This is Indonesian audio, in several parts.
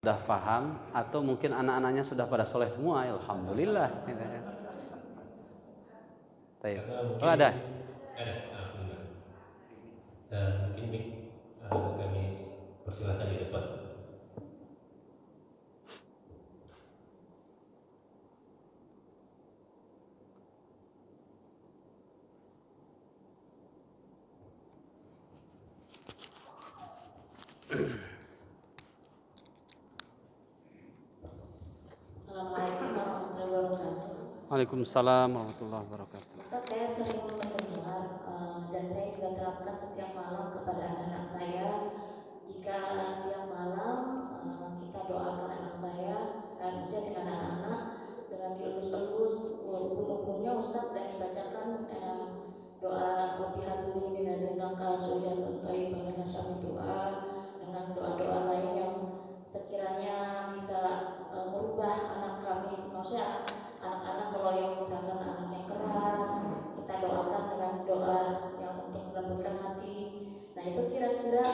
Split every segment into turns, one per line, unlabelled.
sudah paham atau mungkin anak-anaknya sudah pada soleh semua, alhamdulillah. Oh ada.
Alhamdulillah. Dan mungkin kami persilahkan di depan.
Assalamualaikum warahmatullahi wabarakatuh.
Waalaikumsalam warahmatullahi wabarakatuh.
Ustaz, saya sering mendengar dan saya juga terapkan setiap malam kepada anak-anak saya. Jika tiap malam kita doakan anak saya, khususnya dengan anak-anak, dengan dielus-elus ubun-ubunnya Ustaz, dan dibacakan doa Rabbi habli min ladunka dzurriyyatan thayyibah wa nasyami doa dengan doa-doa lain yang sekiranya bisa merubah anak kami. Maksudnya anak-anak kalau yang misalkan anak yang keras, kita doakan dengan doa yang untuk melembutkan hati. Nah itu kira-kira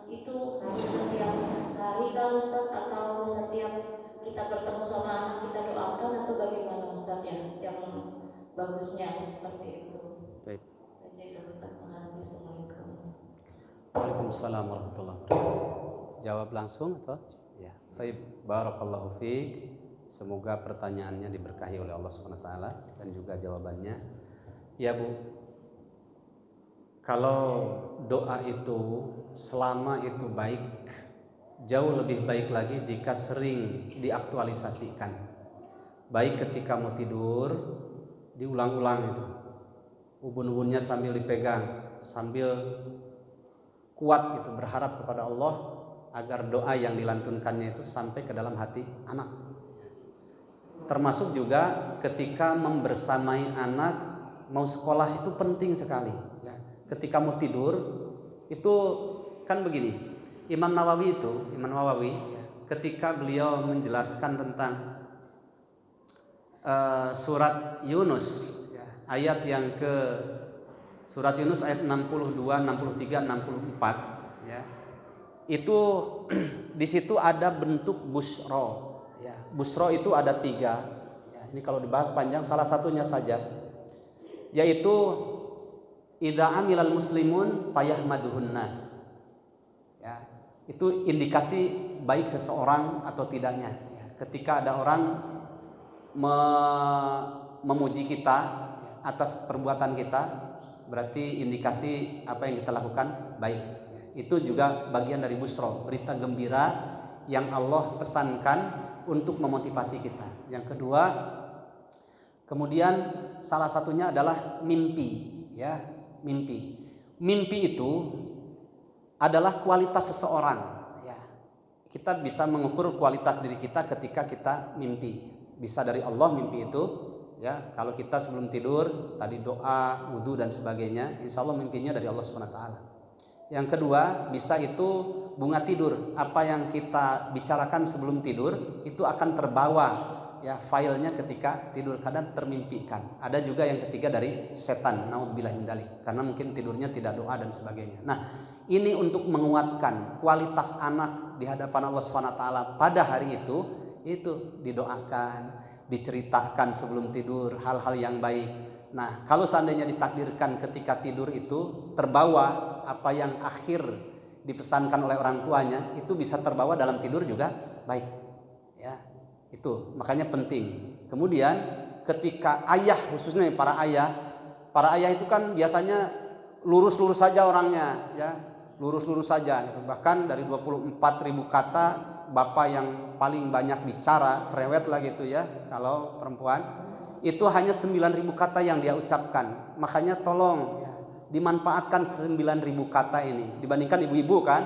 itu setiap hari kalau Ustaz, atau setiap kita bertemu sama anak kita doakan, atau bagaimana Ustaz ya yang bagusnya seperti itu.
Baik.
Jadi Ustaz, makasih. Assalamualaikum.
Waalaikumsalam warahmatullahi wabarakatuh. Jawab langsung atau? Ya. Baik. Barakallahu fiik. Semoga pertanyaannya diberkahi oleh Allah Subhanahu wa taala dan juga jawabannya. Ya, Bu. Kalau doa itu selama itu baik, jauh lebih baik lagi jika sering diaktualisasikan. Baik ketika mau tidur, diulang-ulang itu. Ubun-ubunnya sambil dipegang, sambil kuat gitu, berharap kepada Allah agar doa yang dilantunkannya itu sampai ke dalam hati anak. Termasuk juga ketika membersamai anak mau sekolah itu penting sekali ya. Ketika mau tidur itu kan begini, Imam Nawawi ya, ketika beliau menjelaskan tentang surat Yunus ya, ayat yang ke surat Yunus ayat 62, 63, 64 ya. Itu di situ ada bentuk busro ya. Busro itu ada 3 ya. Ini kalau dibahas panjang, salah satunya saja yaitu idza amilal muslimun fayahmaduhun nas ya. Itu indikasi baik seseorang atau tidaknya ya. Ketika ada orang memuji kita atas perbuatan kita, berarti indikasi apa yang kita lakukan baik ya. Itu juga bagian dari busro, berita gembira yang Allah pesankan untuk memotivasi kita. Yang kedua, kemudian salah satunya adalah mimpi ya. Mimpi itu adalah kualitas seseorang ya. Kita bisa mengukur kualitas diri kita ketika kita mimpi. Bisa dari Allah mimpi itu ya. Kalau kita sebelum tidur tadi doa, wudu dan sebagainya, insya Allah mimpinya dari Allah Subhanahu wa taala. Yang kedua, bisa itu bunga tidur. Apa yang kita bicarakan sebelum tidur itu akan terbawa ya, filenya ketika tidur, kadang termimpikan. Ada juga yang ketiga dari setan, naudzubillah min dzalik, karena mungkin tidurnya tidak doa dan sebagainya. Nah, ini untuk menguatkan kualitas anak di hadapan Allah Subhanahu wa taala pada hari itu didoakan, diceritakan sebelum tidur hal-hal yang baik. Nah, kalau seandainya ditakdirkan ketika tidur itu terbawa apa yang akhir dipesankan oleh orang tuanya, itu bisa terbawa dalam tidur juga baik ya. Itu makanya penting. Kemudian ketika ayah, khususnya para ayah itu kan biasanya lurus-lurus saja orangnya ya, lurus-lurus saja gitu. Bahkan dari 24.000 kata, bapak yang paling banyak bicara, cerewet lah gitu ya. Kalau perempuan itu hanya 9.000 kata yang dia ucapkan. Makanya tolong ya, dimanfaatkan 9.000 kata ini. Dibandingkan ibu-ibu kan,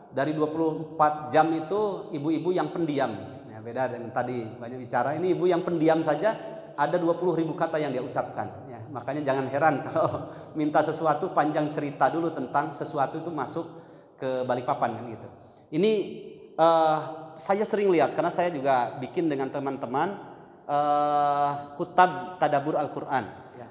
dari 24 jam itu ibu-ibu yang pendiam. Beda dengan tadi banyak bicara, ini ibu yang pendiam saja ada 20.000 kata yang dia ucapkan ya. Makanya jangan heran kalau minta sesuatu panjang cerita dulu tentang sesuatu itu masuk ke Balikpapan kan gitu. Ini saya sering lihat karena saya juga bikin dengan teman-teman kutab tadabbur Al-Quran ya.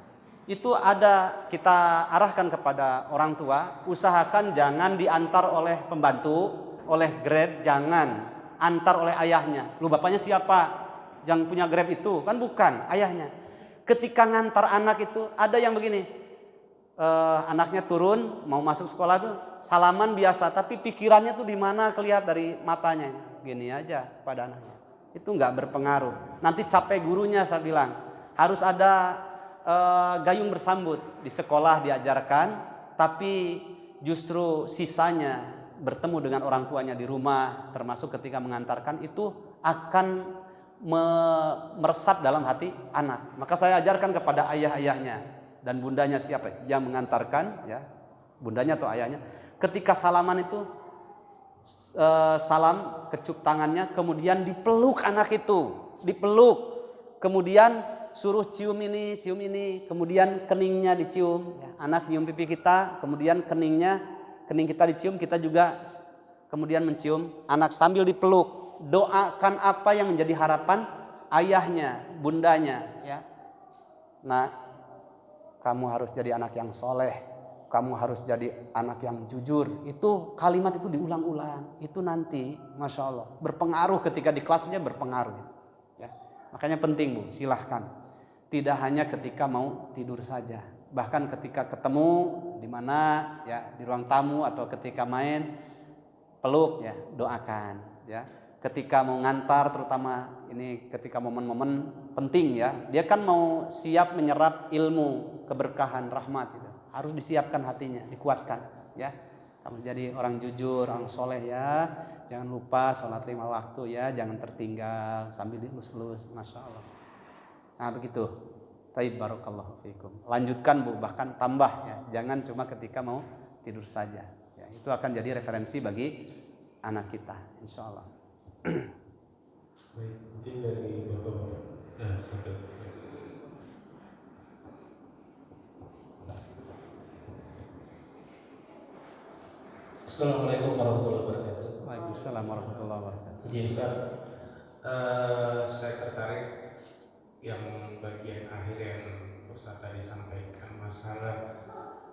Itu ada, kita arahkan kepada orang tua, usahakan jangan diantar oleh pembantu, oleh grade, jangan diantar oleh ayahnya. Lu bapaknya siapa? Yang punya Grab itu? Kan bukan, ayahnya. Ketika ngantar anak itu ada yang begini. Anaknya turun mau masuk sekolah tuh salaman biasa, tapi pikirannya tuh di mana kelihatan dari matanya. Gini aja pada anaknya. Itu nggak berpengaruh. Nanti capek gurunya, saya bilang. Harus ada gayung bersambut. Di sekolah diajarkan, tapi justru sisanya bertemu dengan orang tuanya di rumah, termasuk ketika mengantarkan, itu akan meresap dalam hati anak. Maka saya ajarkan kepada ayah-ayahnya dan bundanya siapa yang mengantarkan, ya, bundanya atau ayahnya, ketika salaman itu salam, kecup tangannya, kemudian dipeluk anak itu, dipeluk, kemudian suruh cium ini, kemudian keningnya dicium, ya. Anak nyium pipi kita, kemudian kening kita dicium, kita juga kemudian mencium anak sambil dipeluk. Doakan apa yang menjadi harapan ayahnya, bundanya, ya. Nah, kamu harus jadi anak yang soleh, kamu harus jadi anak yang jujur. Itu kalimat itu diulang-ulang. Itu nanti, masya Allah, berpengaruh ketika di kelasnya, berpengaruh. Ya. Makanya penting, Bu, silahkan. Tidak hanya ketika mau tidur saja, bahkan ketika ketemu di mana, ya, di ruang tamu atau ketika main, peluk, ya, doakan, ya. Ketika mau ngantar, terutama ini ketika momen-momen penting, ya, dia kan mau siap menyerap ilmu, keberkahan, rahmat, gitu. Harus disiapkan hatinya, dikuatkan, ya. Kamu jadi orang jujur, orang soleh, ya. Jangan lupa sholat 5 waktu, ya, jangan tertinggal sambil dilus-lus, masya Allah. Nah, begitu. Taib, barakallahu fikum. Lanjutkan, Bu, bahkan tambah, ya. Jangan cuma ketika mau tidur saja, ya. Itu akan jadi referensi bagi anak kita, insya Allah.
Baik, mungkin dari Bapak. Assalamualaikum warahmatullahi wabarakatuh.
Waalaikumsalam warahmatullahi wabarakatuh.
Iya, Ustaz. Saya tertarik yang bagian akhir yang Ustaz tadi sampaikan, masalah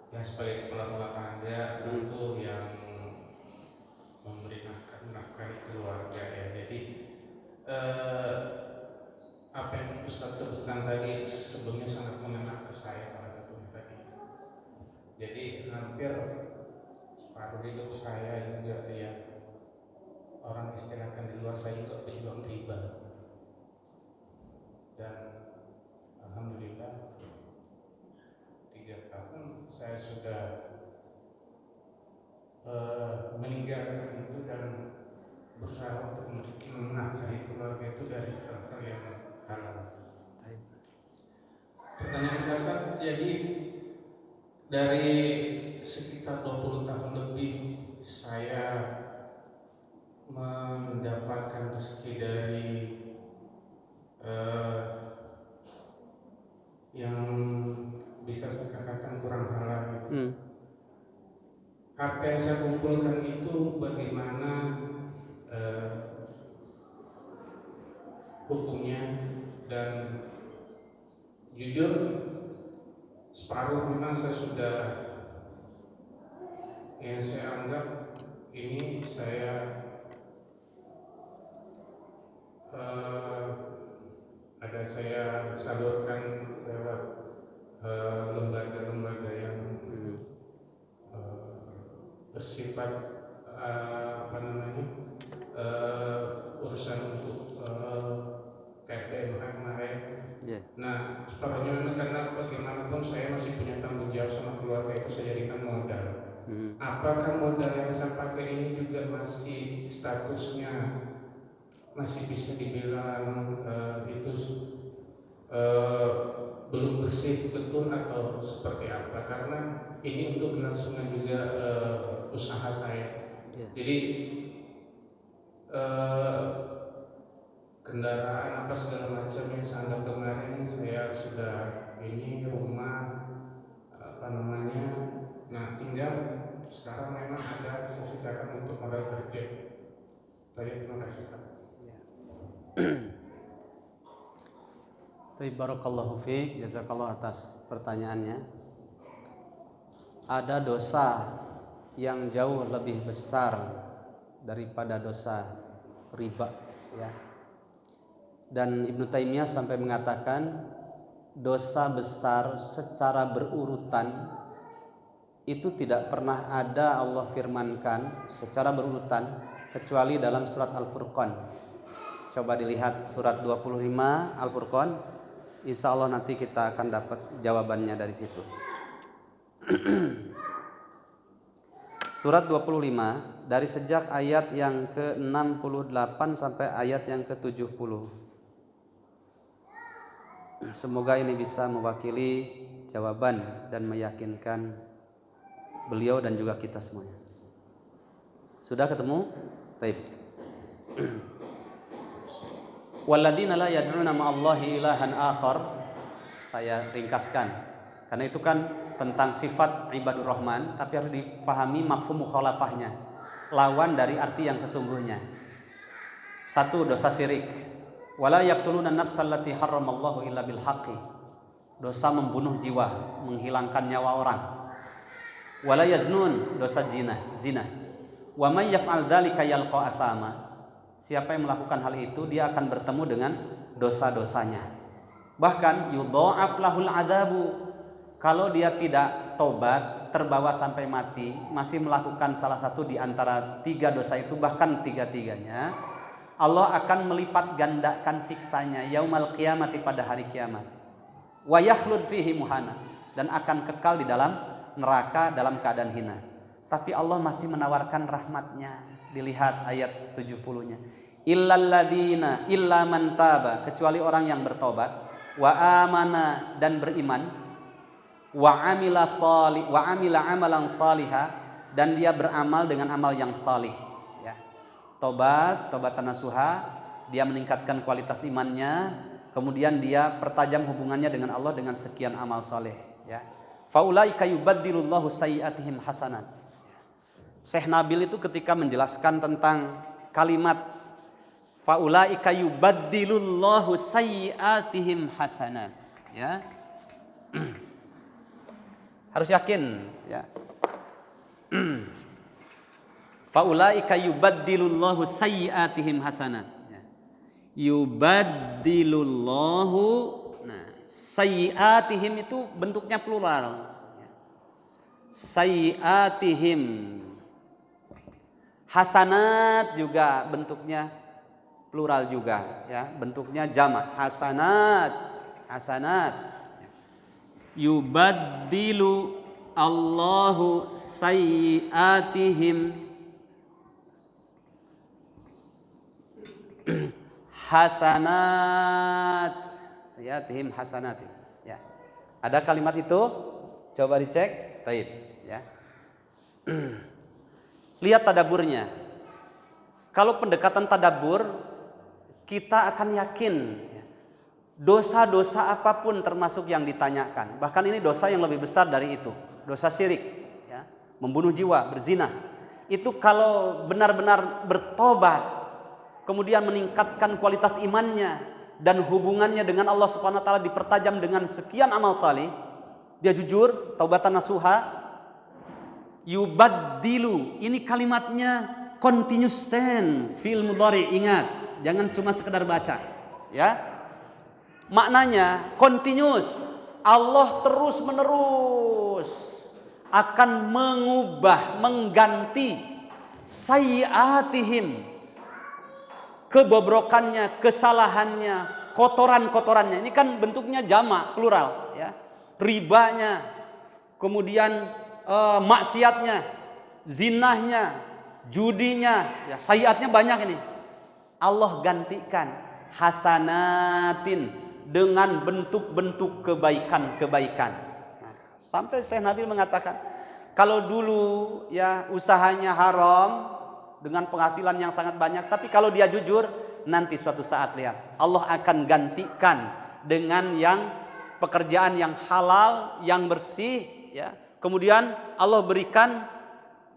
yang sebagai kepala rumah tangga itu yang memberi nafkah keluarga, ya. Jadi apa yang Ustaz sebutkan tadi sebelumnya sangat mengena ke saya, salah satunya tadi. Jadi hampir separuh hidup saya juga, ya, orang istilahkan di luar, saya juga pejuang riba. Dan alhamdulillah 3 tahun saya sudah meninggalkan itu dan berusaha untuk menafkahi keluarga itu dari hal-hal yang halal. Pertanyaan saya, jadi dari sekitar 20 tahun lebih saya mendapatkan rezeki dari yang bisa saya katakan kurang halal itu. Harta yang saya kumpulkan itu bagaimana hukumnya, dan jujur separuh memang saya sudah, yang saya anggap ini saya ada saya salurkan lewat lembaga-lembaga yang bersifat urusan untuk KPMH kemarin.
Yeah.
Nah, separuhnya memang karena bagaimanapun saya masih punya tanggung jawab sama keluarga, itu saya jadikan modal. Apakah modal yang saya pakai ini juga masih statusnya masih bisa dibilang itu belum bersih betul atau seperti apa? Karena ini untuk kelangsungan juga usaha saya. Yeah. Jadi kendaraan apa segala macam yang saya anggap kemarin saya sudah ini rumah nah tinggal sekarang memang ada saya sisakan untuk modal kerja. Baik, terima kasih, Pak.
Barakallahu fiik, jazakallah atas pertanyaannya. Ada dosa yang jauh lebih besar daripada dosa riba, ya. Dan Ibnu Taimiyah sampai mengatakan dosa besar secara berurutan itu tidak pernah ada Allah firmankan secara berurutan kecuali dalam surat Al-Furqan. Coba dilihat surat 25 Al-Furqan, insya Allah nanti kita akan dapat jawabannya dari situ. Surat 25 dari sejak ayat yang ke-68 sampai ayat yang ke-70. Semoga ini bisa mewakili jawaban dan meyakinkan beliau dan juga kita semuanya. Sudah ketemu? Baik. Walladzina la yad'una ma'allahi ilahan akhar. Saya ringkaskan. Karena itu kan tentang sifat ibadur rahman, tapi harus dipahami mafhum mukhalafahnya. Lawan dari arti yang sesungguhnya. Satu, dosa syirik. Wala yaqtuluna nafsal lati harramallahu illa bil haqqi. Dosa membunuh jiwa, menghilangkan nyawa orang. Wala yaznun, dosa zina. Wa may yaf'al dzalika yalqa athama. Siapa yang melakukan hal itu dia akan bertemu dengan dosa-dosanya. Bahkan yudha'af lahul adabu. Kalau dia tidak tobat, terbawa sampai mati, masih melakukan salah satu di antara 3 dosa itu, bahkan 3-tiganya, Allah akan melipat gandakan siksanya yaumal qiyamati, pada hari kiamat. Wa yakhlud fihi muhana, dan akan kekal di dalam neraka dalam keadaan hina. Tapi Allah masih menawarkan rahmatnya. Dilihat ayat 70-nya. Illalladzina illa man taba, kecuali orang yang bertobat, wa amana, dan beriman, wa amila amalan salihah, dan dia beramal dengan amal yang salih, ya. Tobatan nasuha, dia meningkatkan kualitas imannya, kemudian dia pertajam hubungannya dengan Allah dengan sekian amal saleh, ya. Faulaika yubaddilullahu sayyi'atihim hasanat. Syekh Nabil itu ketika menjelaskan tentang kalimat faulaika yubaddilullahu sayyi'atihim hasanat, ya. Harus yakin, ya. Faulaika yubaddilullahu sayyi'atihim hasanat, ya. Yubaddilullahu, nah, sayyi'atihim itu bentuknya plural, ya. Sayyi'atihim. Hasanat juga bentuknya plural juga, ya. Bentuknya jamak, hasanat. Yubaddilu Allahu sayyi'atihim hasanat. Sayyi'atihim hasanat, ya. Ada kalimat itu? Coba dicek. Baik, ya. Lihat tadaburnya. Kalau pendekatan tadabur, kita akan yakin, ya, dosa-dosa apapun termasuk yang ditanyakan. Bahkan ini dosa yang lebih besar dari itu, dosa syirik, ya, membunuh jiwa, berzina. Itu kalau benar-benar bertobat, kemudian meningkatkan kualitas imannya dan hubungannya dengan Allah Subhanahu wa taala dipertajam dengan sekian amal saleh, dia jujur, taubatan nasuha, yubaddilu. Ini kalimatnya continuous tense, fi'il mudhari, ingat, jangan cuma sekedar baca, ya. Maknanya continuous. Allah terus menerus akan mengubah, mengganti sayyi'atihim, kebobrokannya, kesalahannya, kotoran-kotorannya. Ini kan bentuknya jamak, plural, ya. Ribanya, kemudian maksiatnya, zinahnya, judinya, ya, sayyi'atnya banyak ini. Allah gantikan hasanatin, dengan bentuk-bentuk kebaikan-kebaikan. Nah, sampai Syekh Nabil mengatakan, kalau dulu, ya, usahanya haram dengan penghasilan yang sangat banyak, tapi kalau dia jujur, nanti suatu saat lihat Allah akan gantikan dengan yang pekerjaan yang halal, yang bersih, ya. Kemudian Allah berikan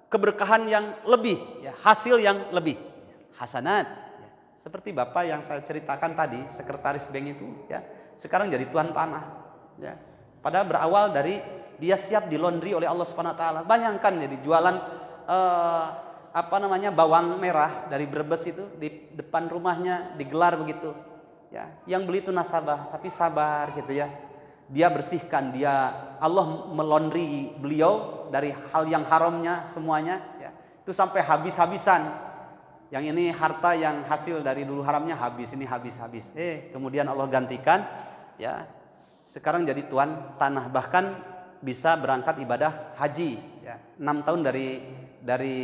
keberkahan yang lebih, ya, hasil yang lebih, hasanat. Seperti Bapak yang saya ceritakan tadi, sekretaris bank itu, ya, sekarang jadi tuan tanah, ya. Padahal berawal dari dia siap di laundry oleh Allah Subhanahu wa taala. Bayangkan jadi jualan bawang merah dari Brebes itu di depan rumahnya digelar begitu. Ya, yang beli itu nasabah, tapi sabar gitu ya. Dia bersihkan, Allah melondri beliau dari hal yang haramnya semuanya ya. Itu sampai habis-habisan. Yang ini harta yang hasil dari dulu haramnya habis, ini habis. Kemudian Allah gantikan ya. Sekarang jadi tuan tanah, bahkan bisa berangkat ibadah haji ya. 6 tahun dari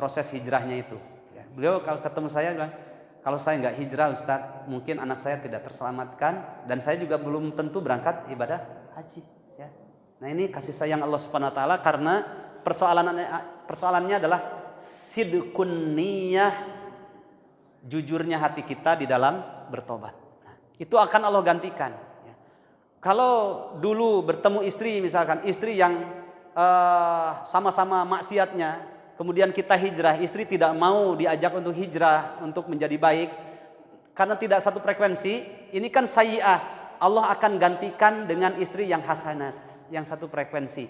proses hijrahnya itu ya. Beliau kalau ketemu saya bilang, kalau saya nggak hijrah Ustadz, mungkin anak saya tidak terselamatkan dan saya juga belum tentu berangkat ibadah haji ya. Nah, ini kasih sayang Allah Subhanahu wa taala, karena persoalannya adalah sidqun niyah, jujurnya hati kita di dalam bertobat. Nah, itu akan Allah gantikan ya. Kalau dulu bertemu istri, misalkan istri yang sama-sama maksiatnya, kemudian kita hijrah, istri tidak mau diajak untuk hijrah untuk menjadi baik karena tidak satu frekuensi, ini kan sayyi'ah. Allah akan gantikan dengan istri yang hasanat, yang satu frekuensi.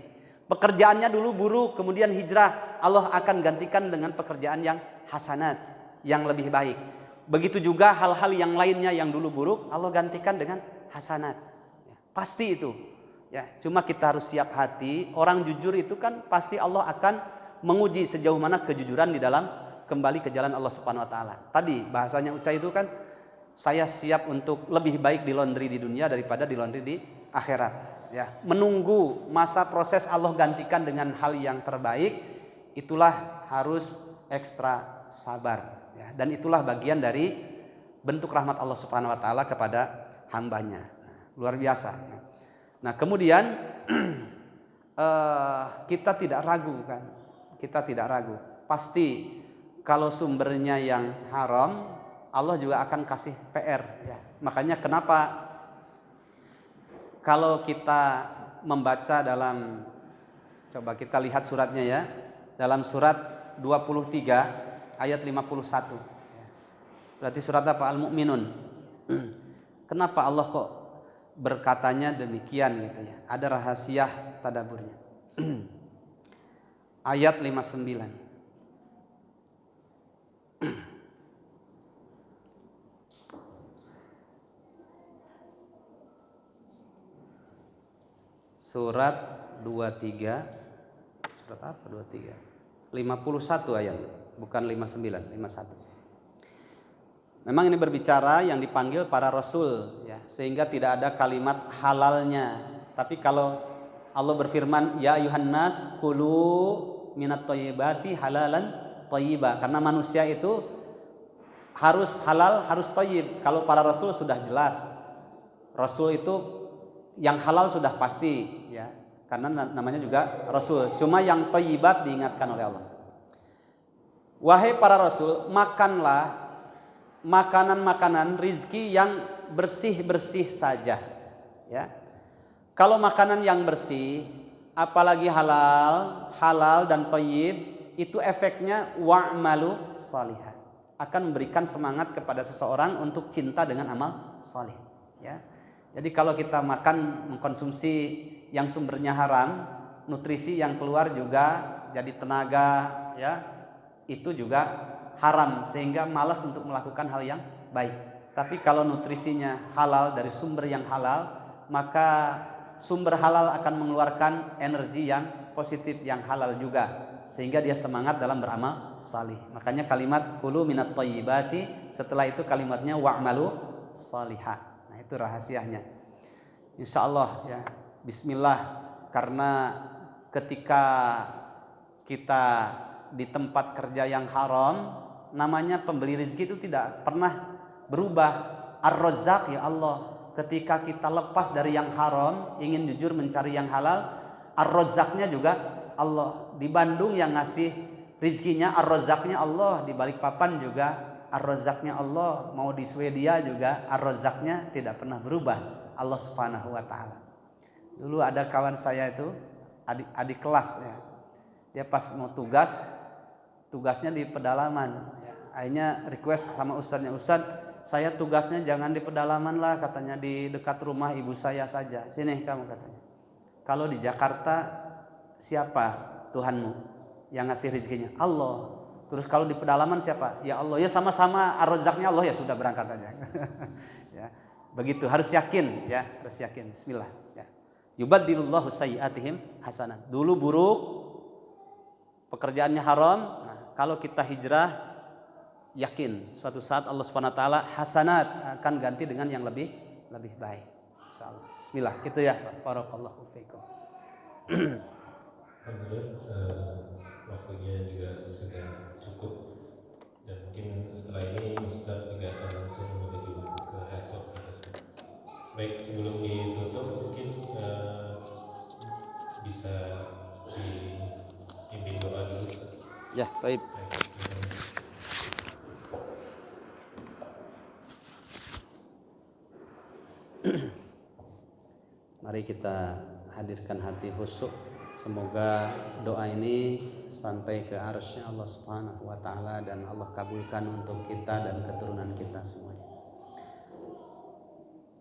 Pekerjaannya dulu buruk, kemudian hijrah, Allah akan gantikan dengan pekerjaan yang hasanat, yang lebih baik. Begitu juga hal-hal yang lainnya yang dulu buruk, Allah gantikan dengan hasanat. Pasti itu ya, cuma kita harus siap hati. Orang jujur itu kan pasti Allah akan menguji sejauh mana kejujuran di dalam kembali ke jalan Allah Subhanahu wa taala. Tadi bahasanya Ucai itu kan, saya siap untuk lebih baik di laundry di dunia daripada di laundry di akhirat ya. Menunggu masa proses Allah gantikan dengan hal yang terbaik, itulah harus ekstra sabar ya. Dan itulah bagian dari bentuk rahmat Allah Subhanahu wa taala kepada hambanya. Luar biasa ya. Nah, kemudian kita tidak ragu kan. Kita tidak ragu. Pasti kalau sumbernya yang haram, Allah juga akan kasih PR ya. Makanya kenapa kalau kita membaca dalam, coba kita lihat suratnya ya, dalam surat 23 ayat 51. Berarti surat apa? Al-Mu'minun. Kenapa Allah kok berkatanya demikian gitu ya? Ada rahasia tadaburnya. Ayat 59. Surat 23. Surat apa 23? 51 ayat, bukan 59, 51. Memang ini berbicara yang dipanggil para rasul ya, sehingga tidak ada kalimat halalnya. Tapi kalau Allah berfirman, ya ayuhan nas kulu minat thayyibati halalan thayyiba, karena manusia itu harus halal, harus thayyib. Kalau para rasul sudah jelas, rasul itu yang halal sudah pasti ya, karena namanya juga rasul. Cuma yang thayyibat diingatkan oleh Allah. Wahai para rasul, makanlah makanan-makanan rizki yang bersih-bersih saja ya. Kalau makanan yang bersih, apalagi halal dan thayyib, itu efeknya wa'malu shalihan, akan memberikan semangat kepada seseorang untuk cinta dengan amal saleh ya. Jadi kalau kita makan, mengkonsumsi yang sumbernya haram, nutrisi yang keluar juga jadi tenaga ya, itu juga haram, sehingga malas untuk melakukan hal yang baik. Tapi kalau nutrisinya halal dari sumber yang halal, maka sumber halal akan mengeluarkan energi yang positif, yang halal juga, sehingga dia semangat dalam beramal salih. Makanya kalimat kulu minat thayyibati, setelah itu kalimatnya wa'malu salihah. Nah, itu rahasianya. Insyaallah ya, bismillah, karena ketika kita di tempat kerja yang haram, namanya pemberi rezeki itu tidak pernah berubah. Ar-Razzaq ya Allah. Ketika kita lepas dari yang haram, ingin jujur mencari yang halal, Ar-Razzaqnya juga Allah. Di Bandung yang ngasih rezekinya Ar-Razzaqnya Allah, di Balikpapan juga Ar-Razzaqnya Allah, mau di Swedia juga Ar-Razzaqnya tidak pernah berubah, Allah Subhanahu wa taala. Dulu ada kawan saya itu adik kelas ya. Dia pas mau tugasnya di pedalaman. Akhirnya request sama ustadznya, Ustadz, saya tugasnya jangan di pedalaman lah, katanya di dekat rumah ibu saya saja. Sini kamu, katanya. Kalau di Jakarta siapa Tuhanmu yang ngasih rezekinya? Allah. Terus kalau di pedalaman siapa? Ya Allah. Ya sama-sama ar-Razzaqnya Allah, ya sudah berangkat aja. Ya. Begitu, harus yakin ya, harus yakin. Bismillah ya. Yubaddilullahu sayyi'atihim hasanat. Dulu buruk, pekerjaannya haram. Nah, kalau kita hijrah, yakin suatu saat Allah Subhanahu wa taala hasanat akan ganti dengan yang lebih baik. Insyaallah. Bismillah, gitu ya. Barakallahu fiikum.
Alhamdulillah, waktunya juga sudah cukup, dan mungkin setelah ini Ustaz juga akan langsung menuju ke head of atas. Baik, sebelum ditutup mungkin bisa dipimpin doa dulu Ustaz.
Ya, baik. Mari kita hadirkan hati khusyuk. Semoga doa ini sampai ke arsy Allah Subhanahu wa taala dan Allah kabulkan untuk kita dan keturunan kita semuanya.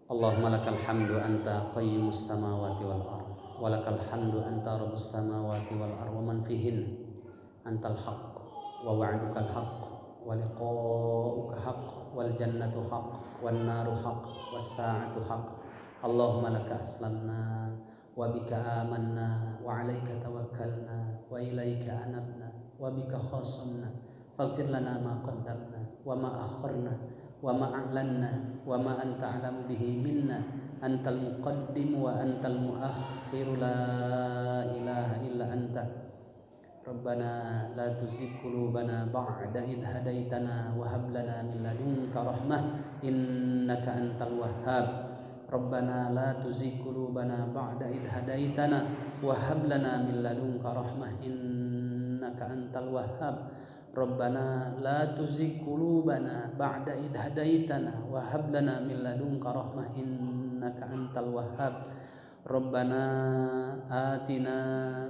Allahumma lakal hamdu anta qayyumus samawati wal ardh wa lakal hamdu anta rabbus samawati wal ardh wa man fihin antal haqq wa wa'dukal haqq wa liqa'uka haqq wal jannatu haqq wan naru haqq was sa'atu haqq. Allahumma laka aslamna wa bika amanna wa alaika tawakkalna wa ilaika anabna wa bika khasamna faghfir lana ma qaddamna wa ma akharna wa ma a'lanna wa ma anta a'lamu bihi minna antal muqaddim wa antal muakhir la ilaha illa anta Rabbana la tuzigh qulubana ba'da idh hadaitana wa hab lana min ladunka rahmah innaka antal wahhab Rabbana la tuzigh qulubana ba'da idh hadaitana wa hab lana min ladunka rahmah innaka antal wahhab Rabbana la tuzigh qulubana ba'da idh hadaitana wa hab lana min ladunka rahmah innaka antal wahhab Rabbana atina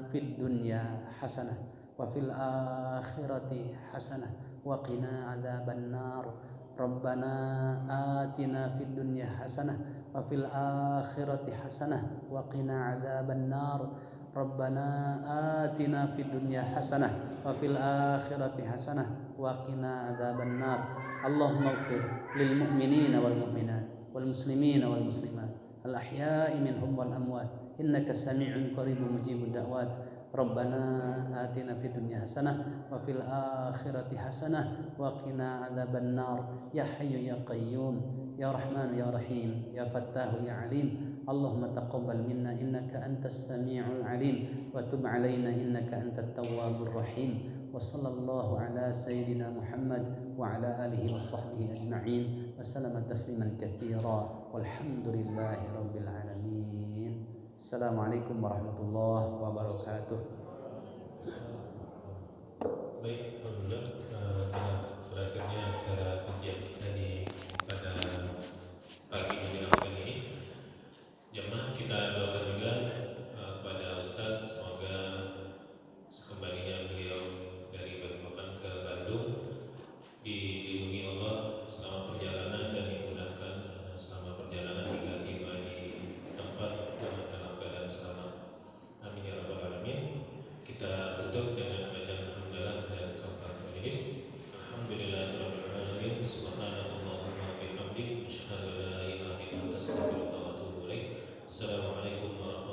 fid dunya hasanah wa fil akhirati hasanah wa qina adzaban nar Rabbana atina fid dunya hasanah wa fil akhirati hasanah wa qina adzaban nar Rabbana atina fid dunya hasanah wa fil akhirati hasanah wa qina adzaban nar Allahumma ighfir lil mu'minina wal mu'minat wal muslimina wal muslimat al ahya'i minhum wal amwat innaka sami'un qaribun mujibud da'wat Rabbana atina fid dunya hasanah wa fil akhirati hasanah wa qina adzaban nar ya hayyu ya qayyum ya rahman ya rahim ya fattah ya alim Allahumma taqabbal minna innaka antas sami'ul alim wa tub alaina innaka antat tawwabur rahim wa sallallahu ala sayyidina Muhammad wa ala alihi wa sahbihi ajma'in wa sallama tasliman katsira walhamdulillahi rabbil alamin. Assalamualaikum warahmatullahi wabarakatuh.
Baik, alhamdulillah telah berakhirnya acara kajian kita pada pagi menjelang pagi ini. Jemaah kita doakan juga kepada Ustaz, semoga sekembalinya beliau dari Balikpapan ke Bandung dilindungi Allah selama perjalanan dan dimudahkan selama perjalanan hingga tiba di tempat dalam keadaan selamat. Amin ya rabbal alamin. Kita tutup dengan bacaan hamdalah dan kafaratul majelis. Alhamdulillahirabbil alamin. Subhanallahumma wa bihamdihi asyhadu an la ilaha illa anta astaghfiruka wa atubu ilaik. Assalamualaikum warahmatullahi wabarakatuh.